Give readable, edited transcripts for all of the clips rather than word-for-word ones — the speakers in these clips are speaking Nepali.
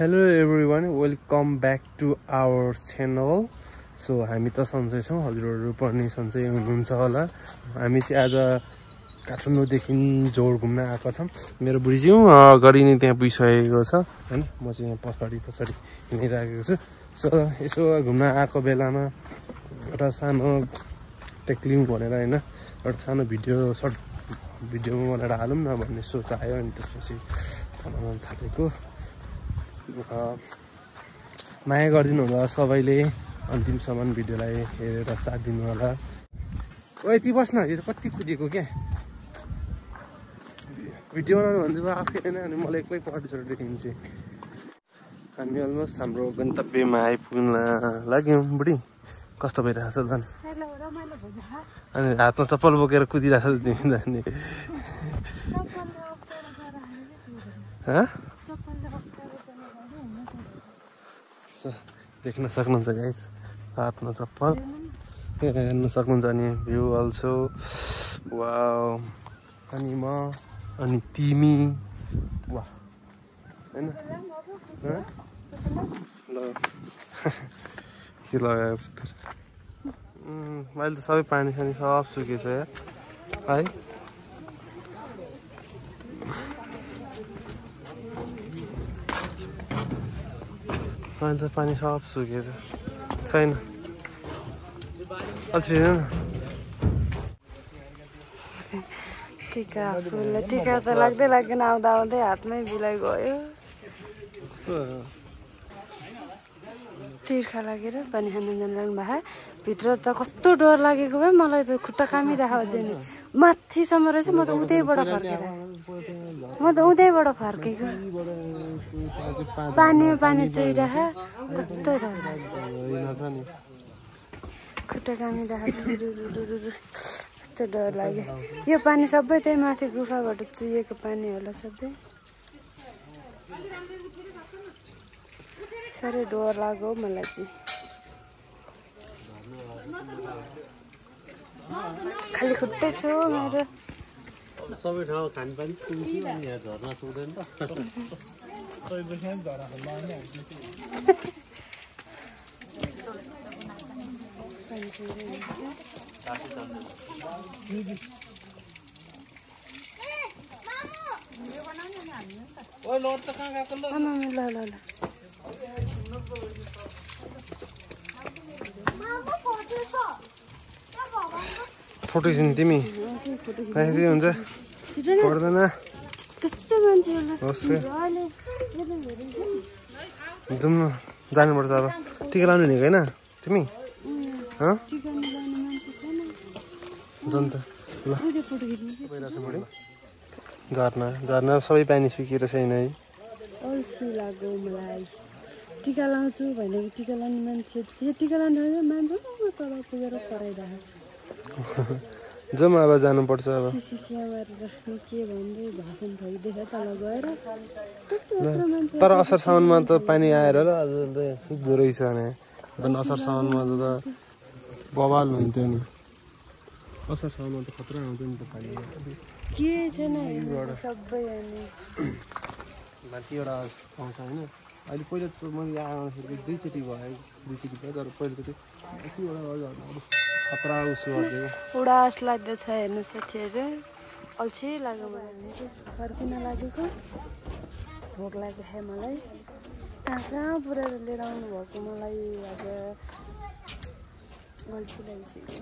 Hello everyone, welcome back to our channel. So हामी त सन्चै छौं, हजुरहरु पनि सन्चै हुनुहुन्छ होला। हामी चाहिँ आज काठमाडौँदेखि जोर घुम्न आएको छौं। मेरो बुढीज्यू अगाडि नै त्यहाँ पुगिसकेको छ हैन, म चाहिँ यहाँ पछाडी हिँडिरहेको छु। सो यसो घुम्न आएको बेलामा एउटा सानो टेक्लिङ भनेर हैन, एउटा सानो सर्ट भिडियो बनाएर हालौँ न भन्ने सोच आयो। अनि त्यसपछि बनाउन थालेको। माया गरिदिनु होला सबैले, अन्तिमसम्म भिडियोलाई हेरेर साथ दिनु होला। ओए यति बस्न, यो कति कुदेको क्या भिडियो बनाउनु भन्दै आफै हैन, अनि मलाई एक्लै पहाडी चढेर हिँड्छु। हामी अलमोस्ट हाम्रो गन्तव्यमा आइपुग्न लाग्यौं। बुढी कस्तो भइरहेछ झन्, अनि हातमा चप्पल बोकेर कुदिरहेछ तिमी त नि। देख्न सक्नुहुन्छ गाइस, हातमा चप्पल हेर्न सक्नुहुन्छ। अनि भ्यू अल्सो वाउ, अनि म अनि तिमी वाह हैन ल के लगाएको छ त। मैले त सबै पानी सानी सब सुकेछ है। अहिले त पानी सब सुकेछ, छैन अझै हैन। टिका फुल टिका त लाग्दै लाग्दैन, आउँदा आउँदै हातमै बिलाइ गयो। तिर्खा लागेर पानी खान जानु भए भित्र त कस्तो डर लागेको भए मलाई त खुट्टा कामिरहेको अझै नि माथिसम्म रहेछ। म त उतैबाट फर्केको, पानी चुइरह कस्तो डर लाग्छ, खुट्टा कामिरहेको कस्तो डर लाग्यो। यो पानी सबै त्यही माथि गुफाबाट चुहिएको पानी होला सबै। साह्रै डर लाग्यो मलाई चाहिँ। खाली खुट्टै छु मेरो। सबै ठाउँ खानपानी पुग्यो, अनि यहाँ झर्ना पुग्दैन त। फोटो खिच्नु तिमी कहिले हुन्छ पर्दैन। जाउँ न, जानुपर्छ अब। टिका लाउनु भनेको होइन तिमी जाउँ त ल। झर्ना सबै पानी सुकेर छैन है। अल्छी लाग्यो मलाई। टिका लाउँछु भनेको टिका लाउने मान्छे, यो टिका लाउने मान्छे तल पुगेर पढाइरहेको। जाउँ अब, जानुपर्छ अब। के भन्दै भाषण भइदिएछ तल गएर। तर असार साउनमा त पानी आएर ल अझ सुक्दो रहेछ भने असार साउनमा त बवाल हुन्थ्यो नि। असार साउनमा त खतरा आउँथ्यो नि त पानी। के छैन सबै माथिबाट आउँछ होइन। अहिले पहिला त मैले आउँदाखेरि दुईचोटि भयो, तर पहिलोचोटि खतरा उसो गर्थ्यो। उडास लाग्दैछ हेर्नु साथीहरू, अल्छी लाग्यो मलाई। फर्किन लागेको, भोक लाग्यो है मलाई। कहाँ पुऱ्याएर लिएर आउनु भएको मलाई आज अल्छी लागिसक्यो।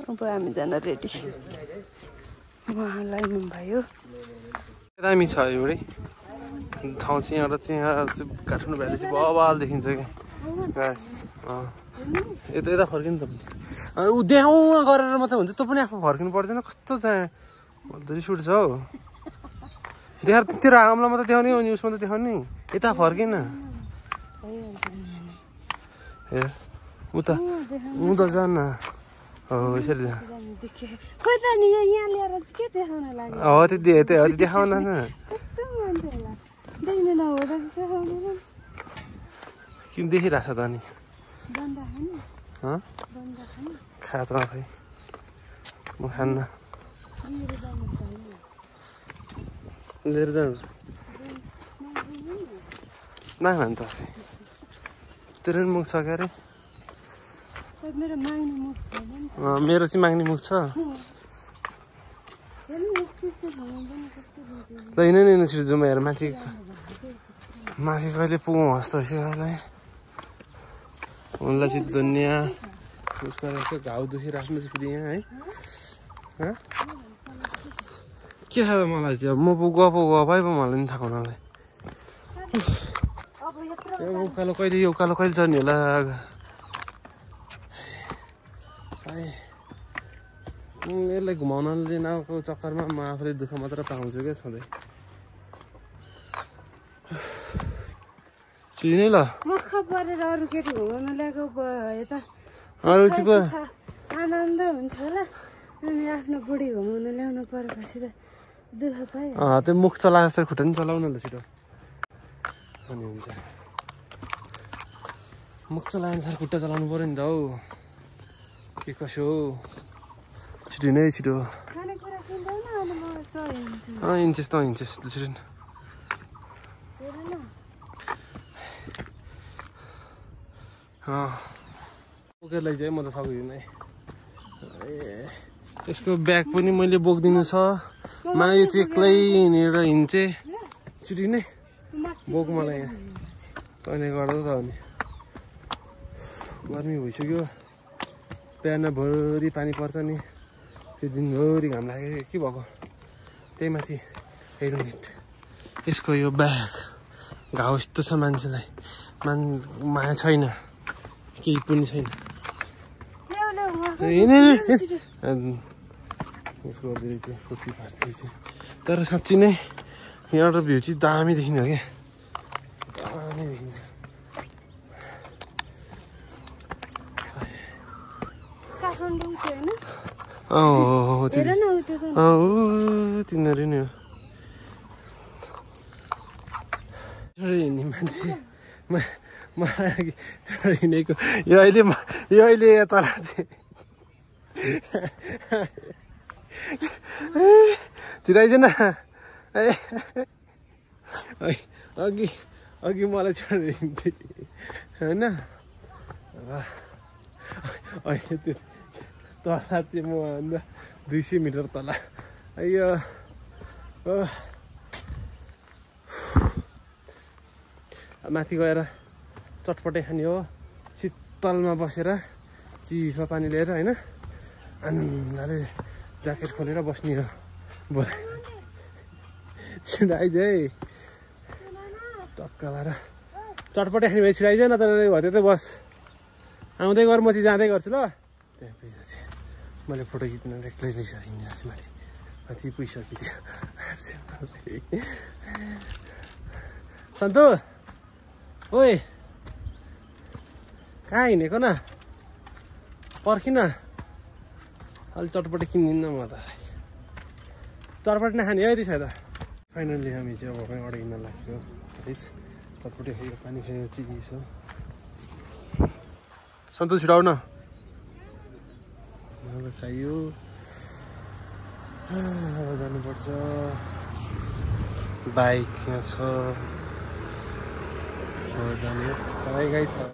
अब हामी जान रेडी। उहाँलाई भयो दामी छ एउटै ठाउँ चाहिँ। एउटा चाहिँ काठमाडौँ भ्याली चाहिँ बवाल देखिन्छ क्या। यता फर्किनु त ऊ देखाउँ गरेर मात्रै हुन्छ, तँ पनि आफू फर्किनु पर्दैन। कस्तो चाहिँ रिस उठ्छ हौ। देखाएर तेरो आमालाई मात्रै देखाउने, अनि उसमा त देखाउने, यता फर्किन। हेर उता जान्न हो यसरी हो त्यो देखाउन न। किन देखिरहेछ त अनि खाँदा खै म खान्न। लिएर जानु माग न त तेरो नि मुख छ के अरे मेरो माग्ने मुख छैन नि मेरो चाहिँ माग्ने मुख छ ल हिँड नि छिटो जाउँ हेर माथि कहिले पुगौँ जस्तो है उनलाई चाहिँ दुनियाँ उसको यस्तो घाउ दुखिराख्नु चाहिँ फेरि यहाँ है के छ त मलाई त्यो म गफै पो मलाई नि थाहा हुनलाई यो उकालो कहिले चढ्ने होला यसलाई घुमाउनले नाउको चक्करमा म आफूले दुःख मात्र पाउँछु क्या सधैँ चिने ल मख परेर अरू केटी घुमाउन ल्याएको यता अरू चाहिँ को आनन्द हुन्छ होला अनि आफ्नो बुढी घुमाउन ल्याउनु परेपछि त दुःख पायो त्यो मुख चला जस्तो खुट्टा नि चलाउन ल छिटो अनि हुन्छ मुख चलाएअनुसार खुट्टा चलाउनु पऱ्यो नि त हौ के कसो हो छिटो नै छिटो खानेकुरा किन्दैन अनि म चढिन्छु हिँड्छस् त हिँड्छस् छिटो बोकेरलाई चाहिँ म त सक्दिनँ है यसको ब्याग पनि मैले बोक्दिनु छ यो चाहिँ एक्लै हिँडेर हिँड्छे छिटो नै बोक मलाई यहाँ तैँले गर्दा त हो नि गर्मी भइसक्यो बिहानभरि पानी पर्छ नि फेरि दिनभरि घाम लाग्यो के भएको त्यही माथि हेलमेट यसको यो ब्याग घाउ यस्तो छ मान्छेलाई माया छैन केही पनि छैन कोपी पार्दै तर साँच्ची नै यहाँबाट भ्यू चाहिँ दामी देखिन्छ क्या दामी देखिन्छ तिनीहरू नि हो हिँड्ने मान्छे मलाई हिँडेको यो अहिले तर चाहिँ छिराइदिएन अघि मलाई छोडेर हिँड्थेँ होइन अहिले त्यो तल चाहिँ म भन्दा 200 मिटर तल अयो माथि गएर चटपटे खाने हो शीतलमा बसेर चिसमा पानी लिएर होइन आनन्दले ज्याकेट खोलेर बस्ने हो छिराइज है टक्क लाएर चटपटे खाने भए छिराइज न तर भयो त्यतै बस आउँदै गर म चाहिँ जाँदै गर्छु ल त्यहाँ पैसा चाहिँ मैले फोटो खिच्न एक्लै लिइसकिदिनु छु माथि पुगिसकिदियो सन्तु ओए कहाँ हिँडेको न पर्खिन अलि चटपटे किन्दिनँ म त चटपटे नखाने है त्यसो त फाइनल्ली हामी चाहिँ अब अर्डर किन्न लाग्यो है चटपटे खायो पानी खायो चिज हो सन्तु छिराउ न खायो अब जानुपर्छ बाइक यहाँ छ जाने गाई छ